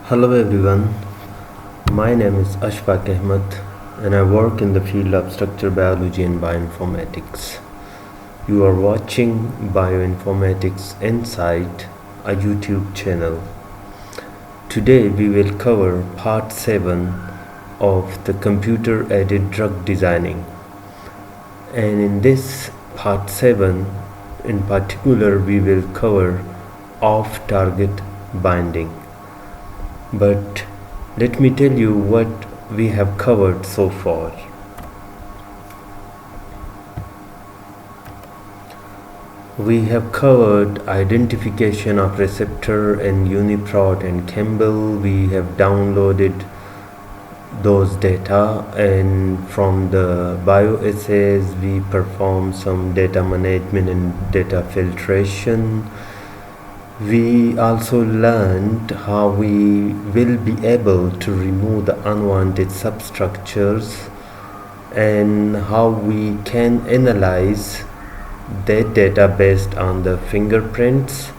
Hello everyone, my name is Ashfaq Ahmed and I work in the field of structural biology and bioinformatics. You are watching Bioinformatics Insights, a YouTube channel. Today we will cover part 7 of the computer-aided drug designing. And in this part 7 in particular we will cover off-target binding. But let me tell you what we have covered so far. We have covered identification of receptor in UniProt and Campbell. We have downloaded those data, and from the bioassays we perform some data management and data filtration. We also learned how we will be able to remove the unwanted substructures and how we can analyze that data based on the fingerprints.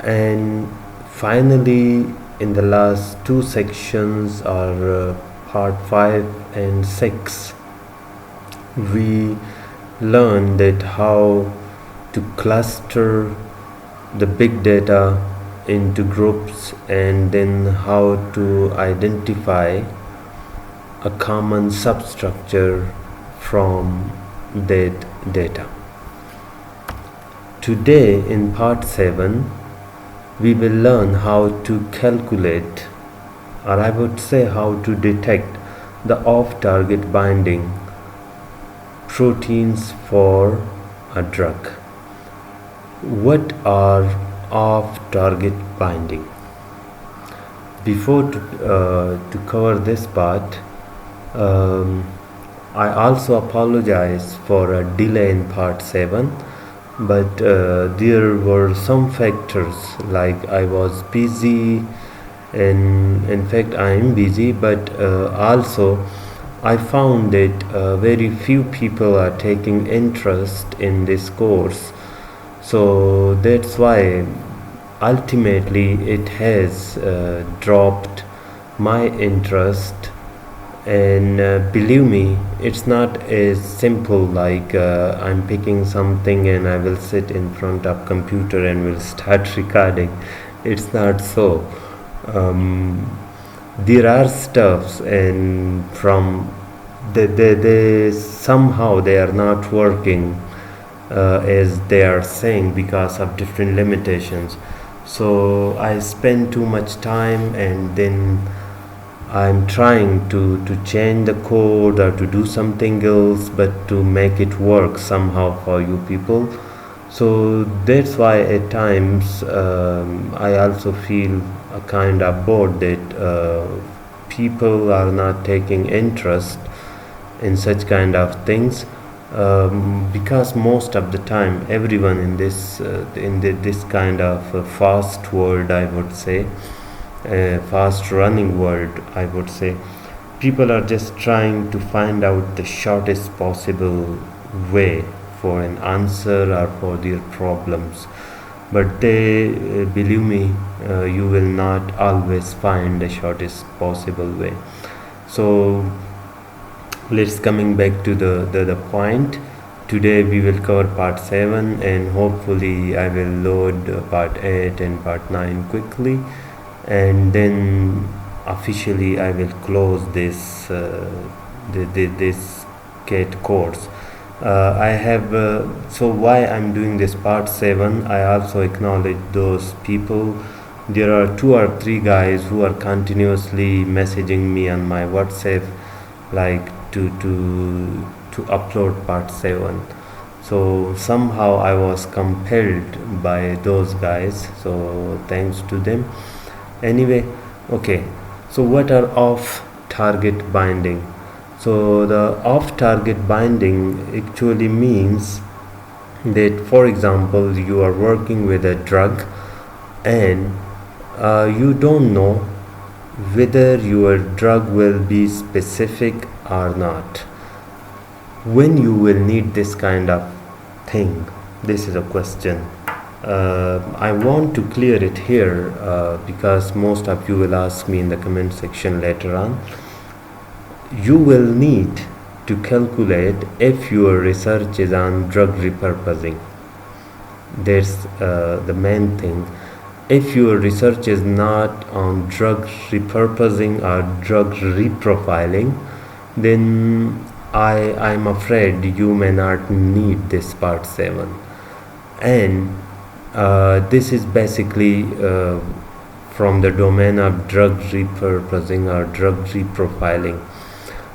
And finally, in the last two sections, or part 5 and 6, we learned that how to cluster the big data into groups and then how to identify a common substructure from that data. Today in part 7 we will learn how to calculate, or I would say how to detect the off-target binding proteins for a drug. What are off-target binding? Before to cover this part, I also apologize for a delay in part 7, but there were some factors like I was busy, and in fact I am busy, but also I found that very few people are taking interest in this course. So that's why ultimately it has dropped my interest. And believe me, it's not as simple like I'm picking something and I will sit in front of computer and will start recording. It's not so. There are stuffs, and from they somehow they are not working as they are saying because of different limitations. So I spend too much time, and then I'm trying to change the code or to do something else, but to make it work somehow for you people. So that's why at times I also feel a kind of bored that people are not taking interest in such kind of things. Because most of the time everyone in this kind of fast world, I would say, fast running world, I would say, people are just trying to find out the shortest possible way for an answer or for their problems, but they believe me, you will not always find the shortest possible way. So let's coming back to the point. Today we will cover part 7, and hopefully I will load part 8 and part 9 quickly, and then officially I will close this this CAT course. I have so why I'm doing this part 7, I also acknowledge those people. There are 2 or 3 guys who are continuously messaging me on my WhatsApp, like to upload part 7. So somehow I was compelled by those guys, so thanks to them. Anyway, okay, so what are off target binding? So the off target binding actually means that, for example, you are working with a drug and you don't know whether your drug will be specific or not. When you will need this kind of thing? This is a question. I want to clear it here because most of you will ask me in the comment section later on. You will need to calculate if your research is on drug repurposing. That's the main thing. If your research is not on drug repurposing or drug reprofiling, then I'm afraid you may not need this part 7. And this is basically from the domain of drug repurposing or drug reprofiling.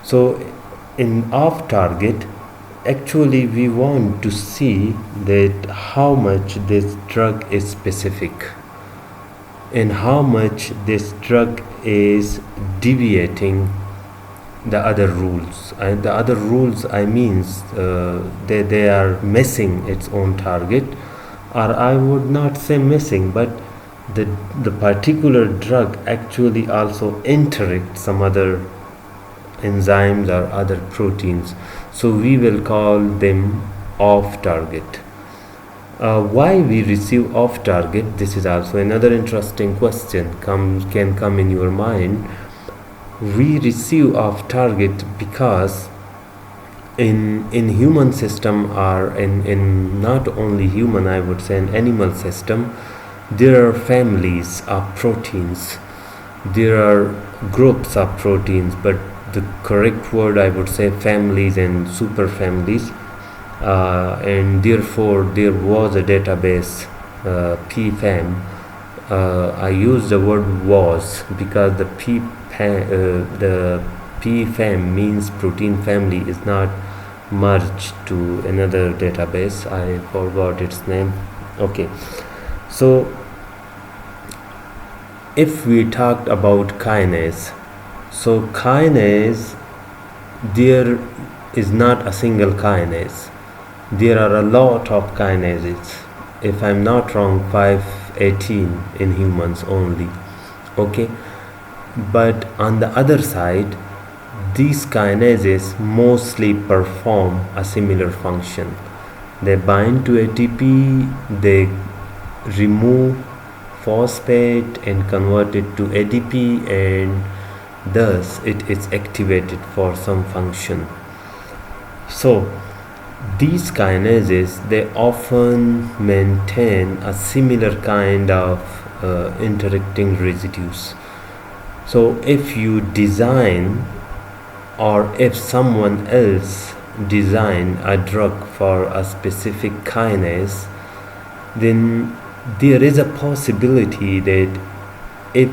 So in off target, actually we want to see that how much this drug is specific and how much this drug is deviating the other rules. And the other rules, I means they are missing its own target, or I would not say missing, but the particular drug actually also interacts some other enzymes or other proteins. So we will call them off target. Why we receive off target? This is also another interesting question can come in your mind. We receive off target because in human system, or in not only human, I would say in animal system, there are families of proteins, there are groups of proteins, but the correct word I would say families and super families, and therefore there was a database, PFAM. I use the word was because the PFAM means protein family is not merged to another database. I forgot its name. Okay, so if we talked about kinase, so kinase, there is not a single kinase. There are a lot of kinases. If I'm not wrong, 518 in humans only. Okay, but on the other side, these kinases mostly perform a similar function. They bind to ATP, they remove phosphate and convert it to ADP, and thus it is activated for some function. So these kinases, they often maintain a similar kind of interacting residues. So if you design, or if someone else design a drug for a specific kinase, then there is a possibility that if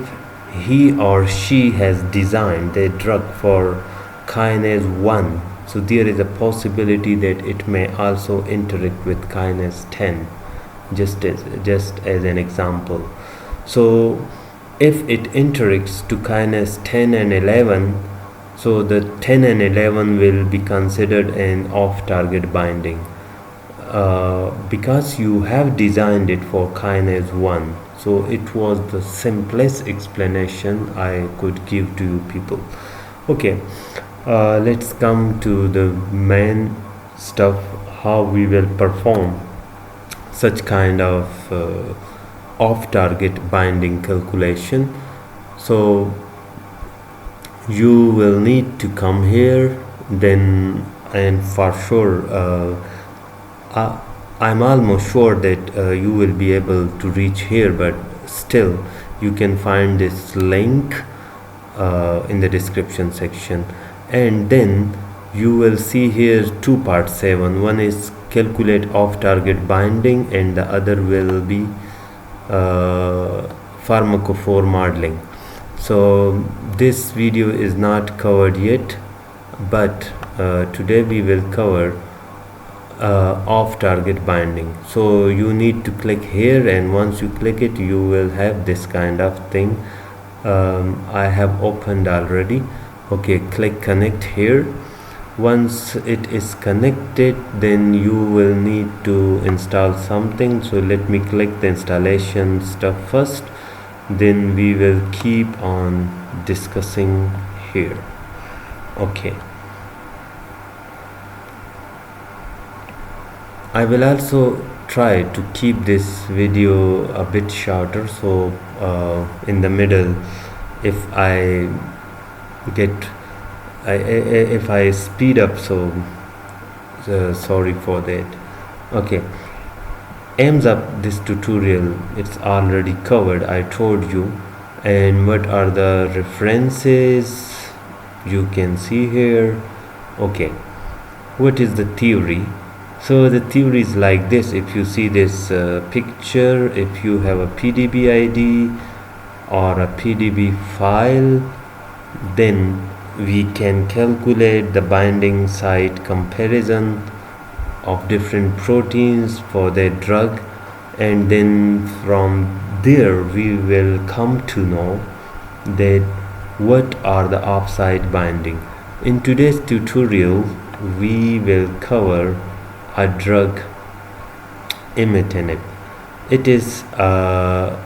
he or she has designed the drug for kinase 1, so there is a possibility that it may also interact with kinase 10, just as an example. So if it interacts to kinase 10 and 11, so the 10 and 11 will be considered an off-target binding because you have designed it for kinase 1. So it was the simplest explanation I could give to you people. Okay, let's come to the main stuff, how we will perform such kind of off-target binding calculation. So you will need to come here, then, and for sure I'm almost sure that you will be able to reach here, but still you can find this link in the description section, and then you will see here two part 7. One is calculate off target binding, and the other will be pharmacophore modeling. So this video is not covered yet, but today we will cover off target binding. So you need to click here, and once you click it, you will have this kind of thing. I have opened already. Okay, click connect here. Once it is connected, then you will need to install something. So let me click the installation stuff first, then we will keep on discussing here. Okay, I will also try to keep this video a bit shorter, so in the middle, if I get if I speed up, so sorry for that. Okay, ends up this tutorial, it's already covered, I told you. And what are the references you can see here? Okay, what is the theory? So the theory is like this: if you see this picture, if you have a PDB ID or a PDB file, then we can calculate the binding site comparison of different proteins for their drug, and then from there we will come to know that what are the off-site binding. In today's tutorial we will cover a drug, imatinib. It is a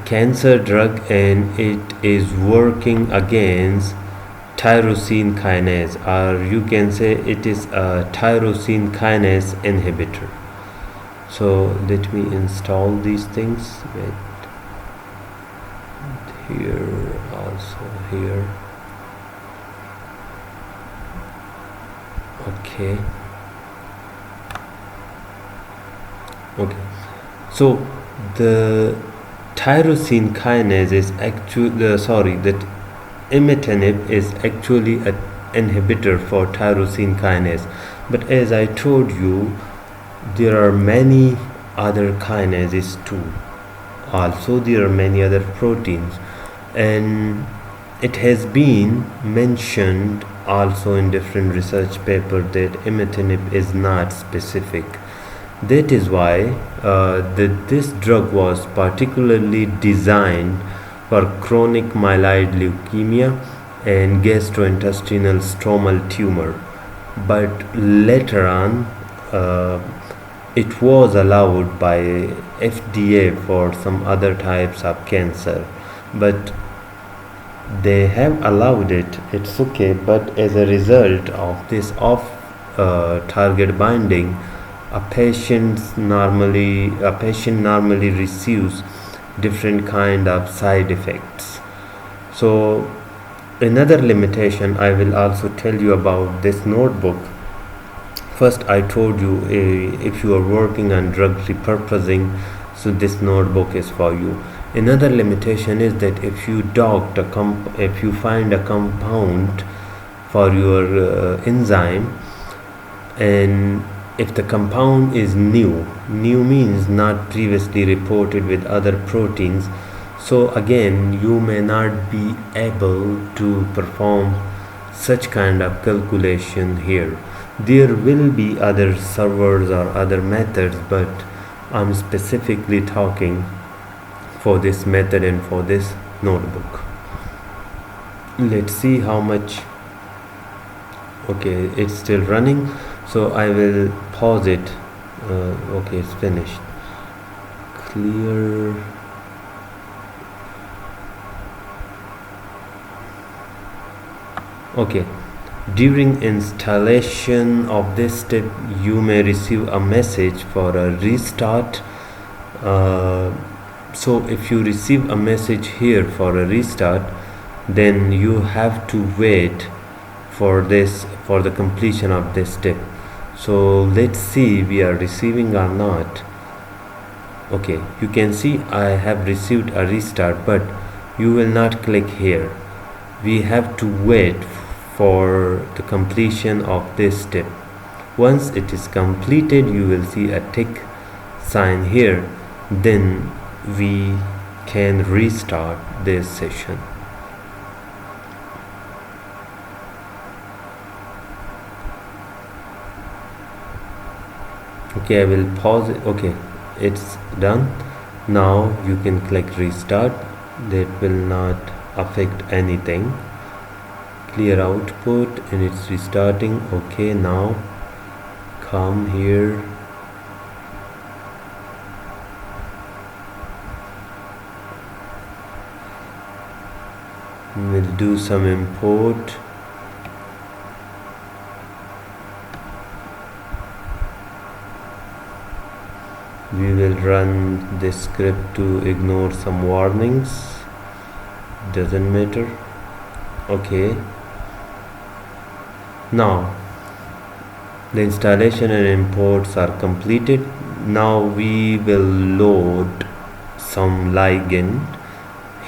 cancer drug, and it is working against tyrosine kinase, or you can say it is a tyrosine kinase inhibitor. So let me install these things. Wait. Here, also here. Okay. So the tyrosine kinase is actually that imatinib is actually an inhibitor for tyrosine kinase, but as I told you, there are many other kinases too. Also there are many other proteins, and it has been mentioned also in different research papers that imatinib is not specific. That is why this drug was particularly designed for chronic myeloid leukemia and gastrointestinal stromal tumor, but later on it was allowed by FDA for some other types of cancer. But they have allowed it, it's okay, but as a result of this off target binding, a patient normally receives different kind of side effects. So another limitation I will also tell you about this notebook. First, I told you if you are working on drug repurposing, so this notebook is for you. Another limitation is that if you if you find a compound for your enzyme, and if the compound is new means not previously reported with other proteins, so again you may not be able to perform such kind of calculation here. There will be other servers or other methods, but I'm specifically talking for this method and for this notebook. Let's see how much. Okay, it's still running, so I will pause it. Okay, it's finished. Clear. Okay, during installation of this step you may receive a message for a restart. So if you receive a message here for a restart, then you have to wait for the completion of this step. So let's see we are receiving or not. Okay, you can see I have received a restart, but you will not click here. We have to wait for the completion of this step. Once it is completed, you will see a tick sign here, then we can restart this session. Okay, I will pause it. Okay, it's done. Now you can click restart. That will not affect anything. Clear output, and it's restarting. Okay, now come here. We'll do some import. will run this script to ignore some warnings. Doesn't matter. Okay. Now the installation and imports are completed. Now we will load some ligand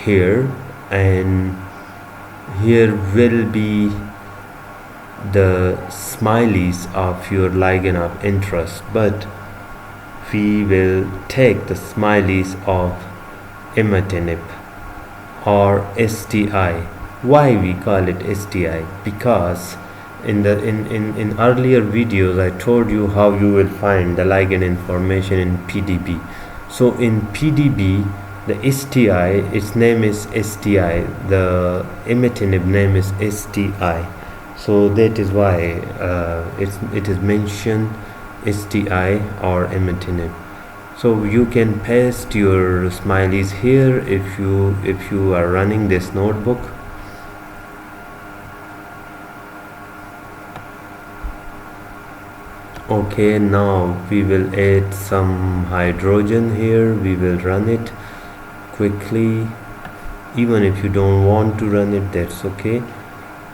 here, and here will be the smileys of your ligand of interest, but we will take the smileys of imatinib or STI. Why we call it STI? Because in earlier videos I told you how you will find the ligand information in PDB. So in PDB, the STI, its name is STI, the imatinib name is STI. So that is why it is mentioned STI or imatinib. So you can paste your smileys here if you are running this notebook. Okay, now we will add some hydrogen here. We will run it quickly. Even if you don't want to run it, that's okay.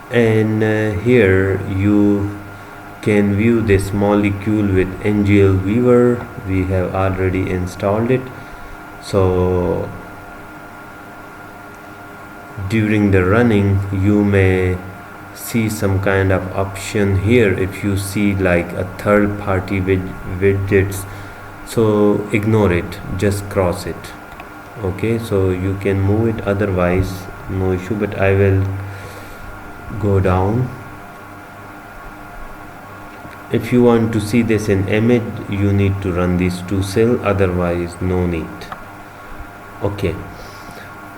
And here you can view this molecule with NGL Viewer. We have already installed it. So during the running you may see some kind of option here. If you see like a third party widgets, so ignore it, just cross it. Okay, so you can move it, otherwise no issue, but I will go down. If you want to see this in image, you need to run these two cells, otherwise no need. Okay,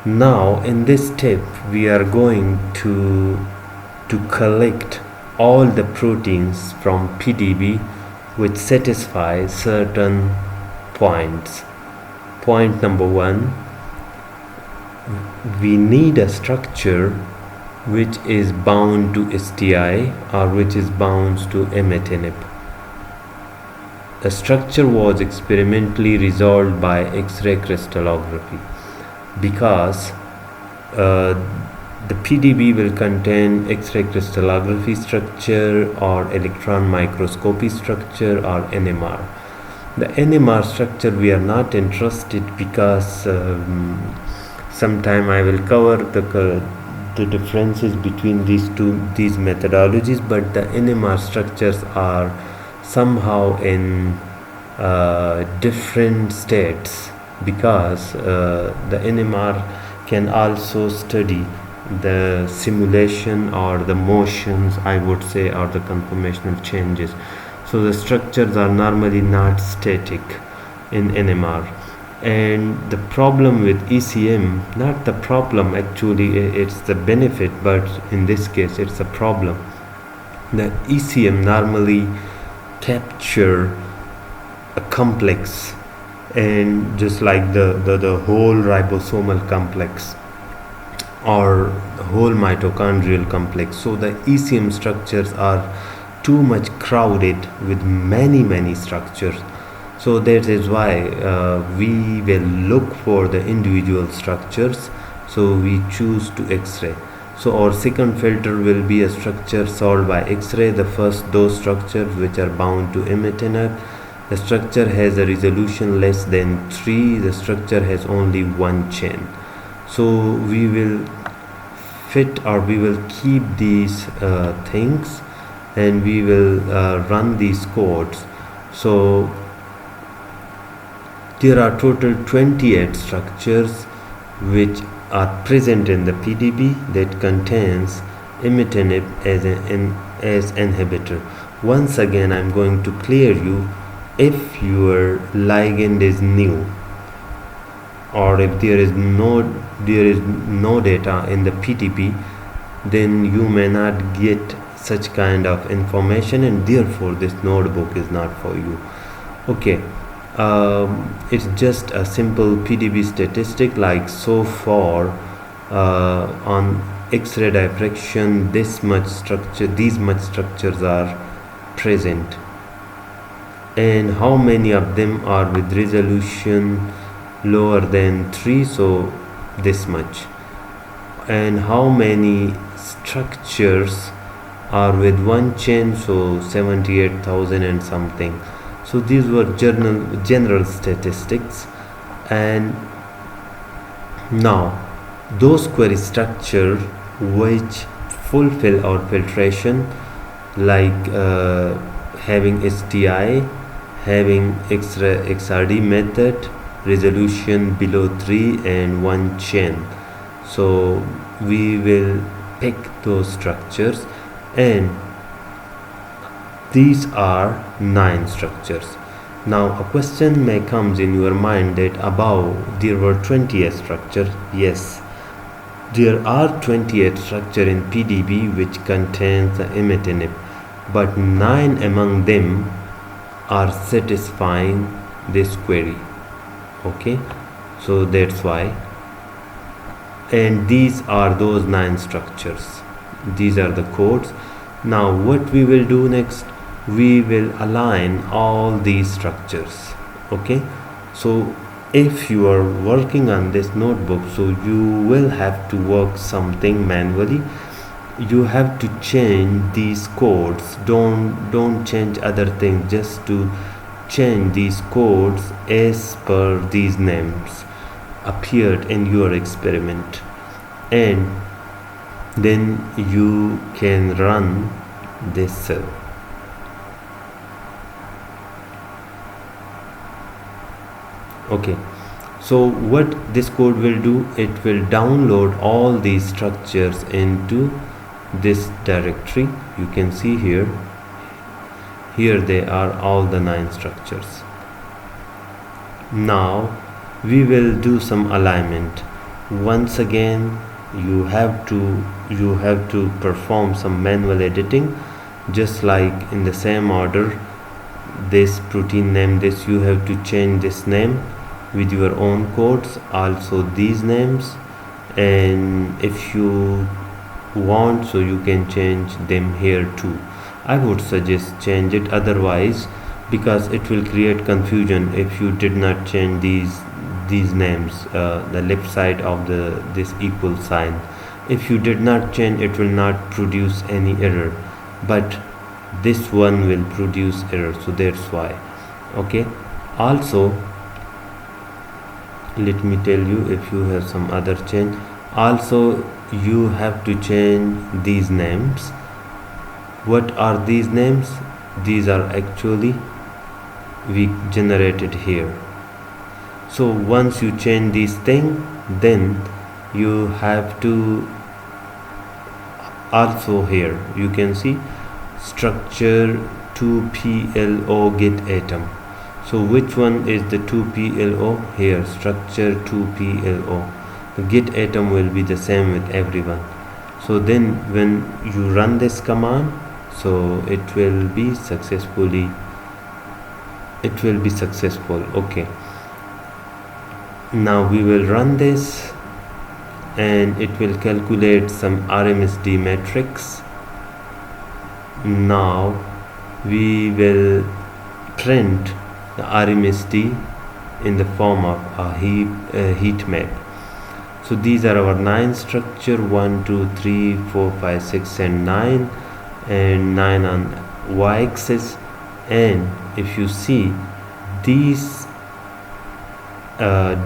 now in this step we are going to collect all the proteins from PDB which satisfy certain points. Point number one, we need a structure which is bound to STI or which is bound to imatinib. The structure was experimentally resolved by X-ray crystallography because the PDB will contain X-ray crystallography structure or electron microscopy structure or NMR. The NMR structure we are not interested because sometime I will cover the differences between these methodologies, but the NMR structures are somehow in different states because the NMR can also study the simulation or the motions, I would say, or the conformational changes. So the structures are normally not static in NMR. And the problem with ECM, not the problem actually, it's the benefit, but in this case it's a problem. The ECM normally capture a complex, and just like the whole ribosomal complex or the whole mitochondrial complex. So the ECM structures are too much crowded with many structures. So that is why we will look for the individual structures. So we choose to X-ray. So our second filter will be a structure solved by X-ray. The first, those structures which are bound to imatinib. The structure has a resolution less than 3. The structure has only one chain. So we will fit, or we will keep these things, and we will run these codes. So there are total 28 structures which are present in the PDB that contains imatinib as inhibitor. Once again, I'm going to clear you, if your ligand is new or if there is no data in the PDB, then you may not get such kind of information, and therefore this notebook is not for you. Okay, it's just a simple PDB statistic, like so far on X-ray diffraction these much structures are present, and how many of them are with resolution lower than 3, so this much, and how many structures are with one chain, so 78,000 and something. So these were general statistics. And now those query structure which fulfill our filtration, like having STI, having XRD method, resolution below 3 and one chain. So we will pick those structures, and these are 9 structures. Now a question may comes in your mind that above there were 28 structures. Yes, there are 28 structure in PDB which contains the imatinib, but 9 among them are satisfying this query. Okay, so that's why, and these are those 9 structures. These are the codes. Now what we will do next, we will align all these structures. Okay, so if you are working on this notebook, so you will have to work something manually. You have to change these codes. Don't change other things, just to change these codes as per these names appeared in your experiment, and then you can run this cell. Okay, so what this code will do, it will download all these structures into this directory. You can see here they are, all the 9 structures. Now we will do some alignment. Once again, you have to perform some manual editing, just like in the same order. This protein name, this you have to change this name with your own codes, also these names, and if you want, so you can change them here too. I would suggest change it, otherwise, because it will create confusion if you did not change these names, the left side of this equal sign. If you did not change, it will not produce any error, but this one will produce error, so that's why. Okay, also let me tell you, if you have some other change, also you have to change these names. What are these names? These are actually we generated here. So once you change these things, then you have to also, here you can see structure 2PLO get atom. So which one is the 2PLO? Here, structure 2PLO. The get atom will be the same with everyone. So then when you run this command, so it will be successful. Okay, now we will run this, and it will calculate some RMSD matrix. Now we will print the RMSD in the form of a heat map. So these are our 9 structure, 1 2 3 4 5 6 and 9, and 9 on y-axis. And if you see, these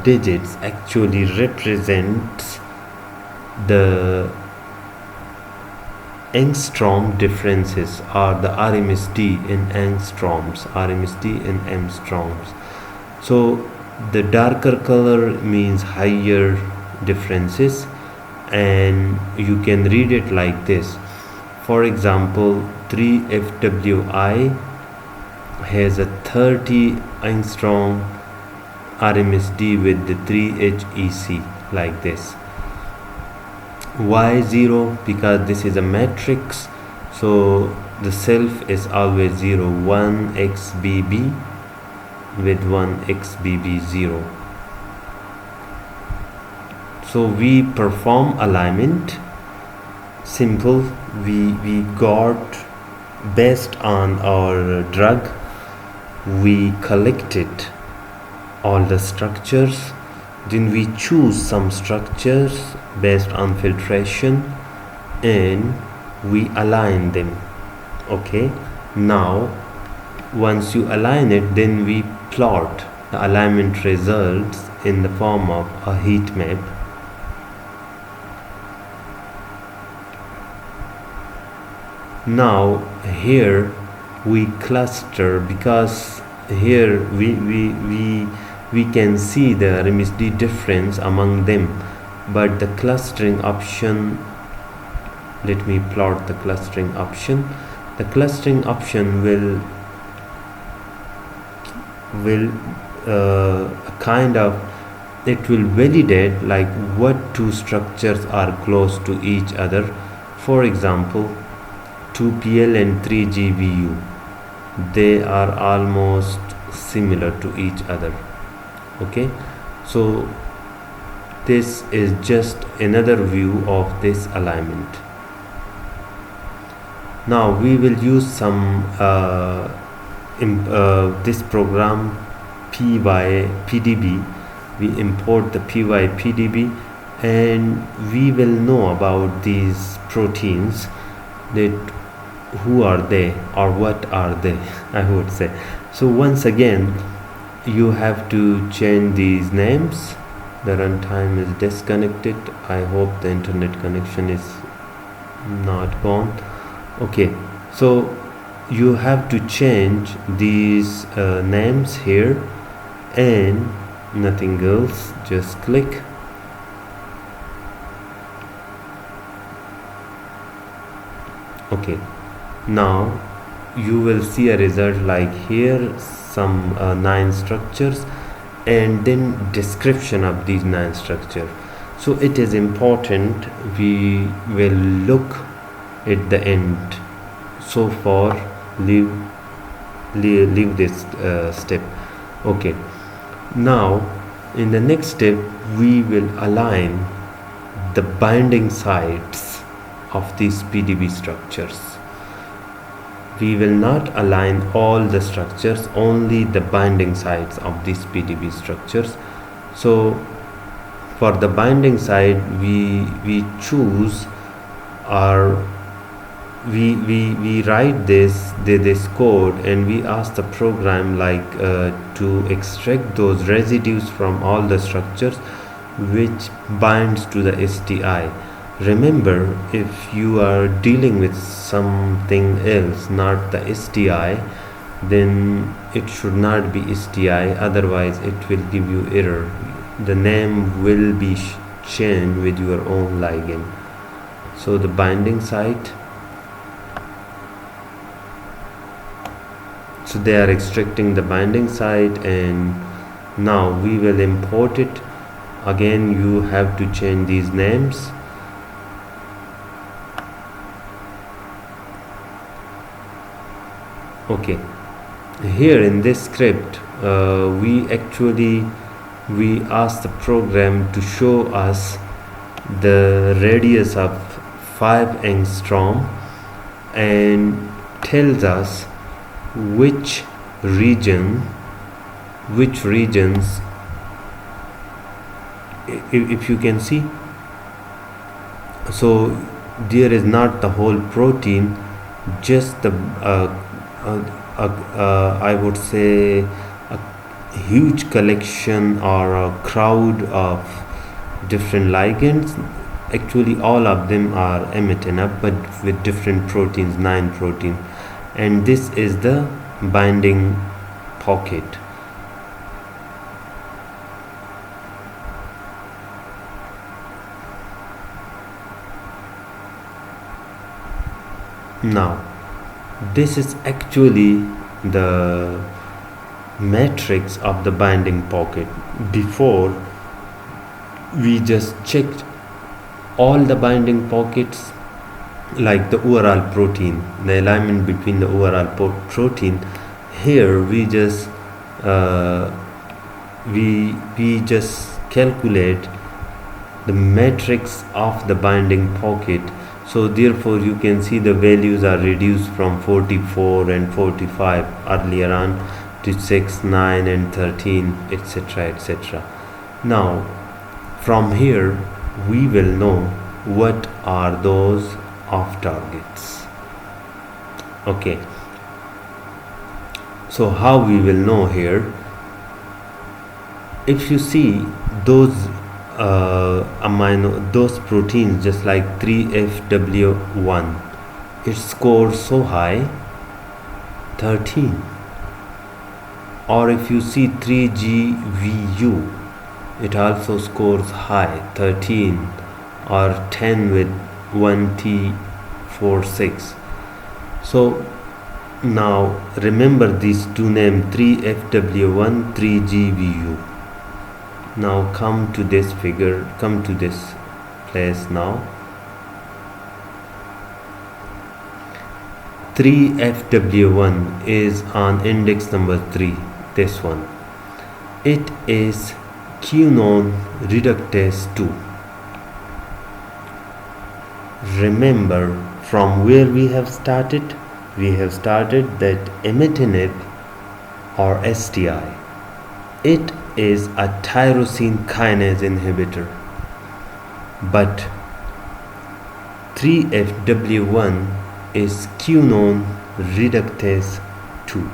digits actually represent the angstrom differences, or the RMSD in angstroms, So the darker color means higher differences, and you can read it like this. For example, 3FWI has a 30 angstrom RMSD with the 3HEC, like this. Y0, because this is a matrix, so the self is always 0, 1 XBB with 1 XBB0. So we perform alignment, simple. We got based on our drug, we collected all the structures, then we choose some structures based on filtration and we align them. Okay, now once you align it, then we plot the alignment results in the form of a heat map. Now here we cluster, because here we can see the difference among them, but the clustering option, let me plot the clustering option. The clustering option will kind of, it will validate like what two structures are close to each other. For example, 2PL and 3GVU, they are almost similar to each other. Okay, so this is just another view of this alignment. Now we will use some this program PDB. We import the PDB and we will know about these proteins, that who are they or what are they, I would say. So once again you have to change these names. The runtime is disconnected. I hope the internet connection is not gone. Okay, so you have to change these names here and nothing else. Just click. Okay, now you will see a result like here, some 9 structures and then description of these 9 structures. So it is important we will look at the end. So far leave this step. Okay, now in the next step we will align the binding sites of these PDB structures. We will not align all the structures, only the binding sites of these PDB structures. So for the binding site we choose our we write this code and we ask the program like to extract those residues from all the structures which binds to the STI. Remember, if you are dealing with something else, not the STI, then it should not be STI, otherwise it will give you error. The name will be changed with your own ligand. So the binding site, so they are extracting the binding site and now we will import it. Again you have to change these names. Okay, here in this script we ask the program to show us the radius of 5 angstrom and tells us which regions, if you can see, so there is not the whole protein, just the I would say a huge collection or a crowd of different ligands. Actually all of them are amitinib but with different proteins, 9 proteins, and this is the binding pocket. Now this is actually the matrix of the binding pocket. Before we just checked all the binding pockets like the overall protein, the alignment between the overall protein. Here we just we just calculate the matrix of the binding pocket. So therefore you can see the values are reduced from 44 and 45 earlier on to 6, 9 and 13, etc., etc. Now from here we will know what are those off targets. Okay, so how we will know here? If you see those those proteins, just like 3FW1, it scores so high, 13. Or if you see 3GVU, it also scores high, 13, or 10 with 1T46. So now remember these two names, 3FW1, 3GVU. Now come to this figure, come to this place now. 3FW1 is on index number 3, this one. It is quinone reductase 2. Remember from where we have started? We have started that imatinib or STI, it is a tyrosine kinase inhibitor, but 3FW1 is quinone reductase 2.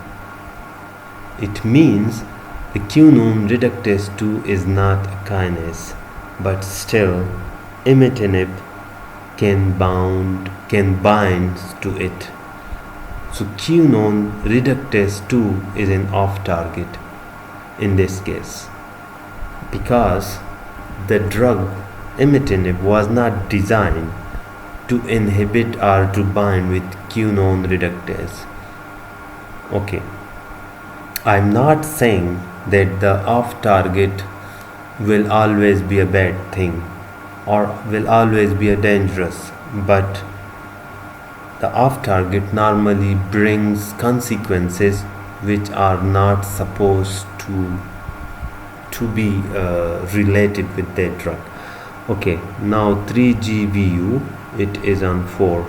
It means the quinone reductase 2 is not a kinase, but still imatinib can bind to it. So quinone reductase 2 is an off target in this case, because the drug imatinib was not designed to inhibit or to bind with quinone reductase. Okay, I'm not saying that the off target will always be a bad thing or will always be a dangerous, but the off target normally brings consequences which are not supposed to be related with that drug. Okay, now 3GVU, it is on 4.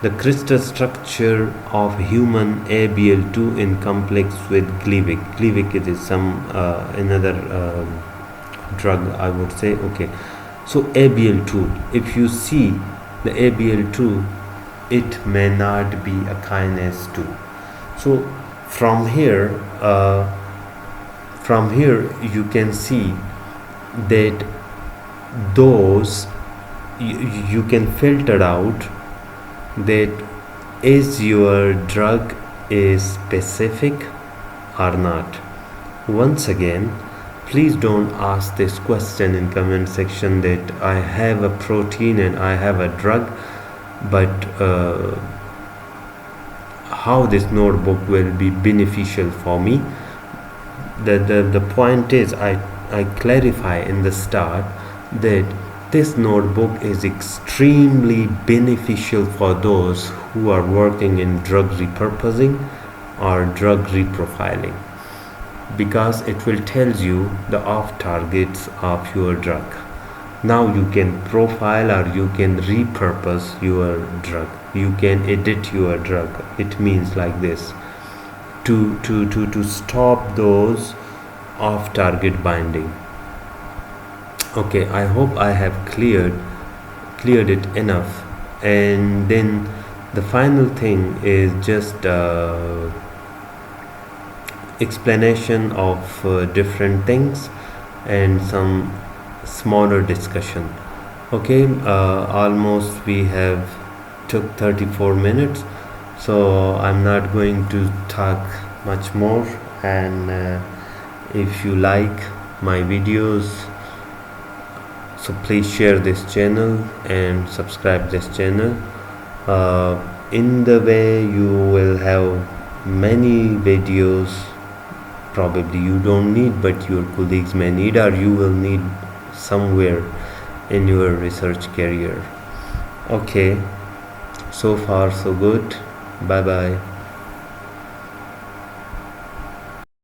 The crystal structure of human ABL2 in complex with Gleevec. Gleevec is some another drug, I would say. Okay, so ABL2, if you see the ABL2, it may not be a kinase 2. So from here you can see that those you can filter out that is your drug is specific or not. Once again, please don't ask this question in comment section that I have a protein and I have a drug, but how this notebook will be beneficial for me. The point is, I clarify in the start that this notebook is extremely beneficial for those who are working in drug repurposing or drug reprofiling, because it will tell you the off targets of your drug. Now you can profile or you can repurpose your drug, you can edit your drug. It means like this, to stop those off target binding. Okay, I hope I have cleared it enough. And then the final thing is just explanation of different things and some smaller discussion. Okay, almost we have took 34 minutes, so I'm not going to talk much more. And if you like my videos, so please share this channel and subscribe this channel. In the way you will have many videos, probably you don't need, but your colleagues may need, or you will need somewhere in your research career. Okay, so far so good. Bye bye.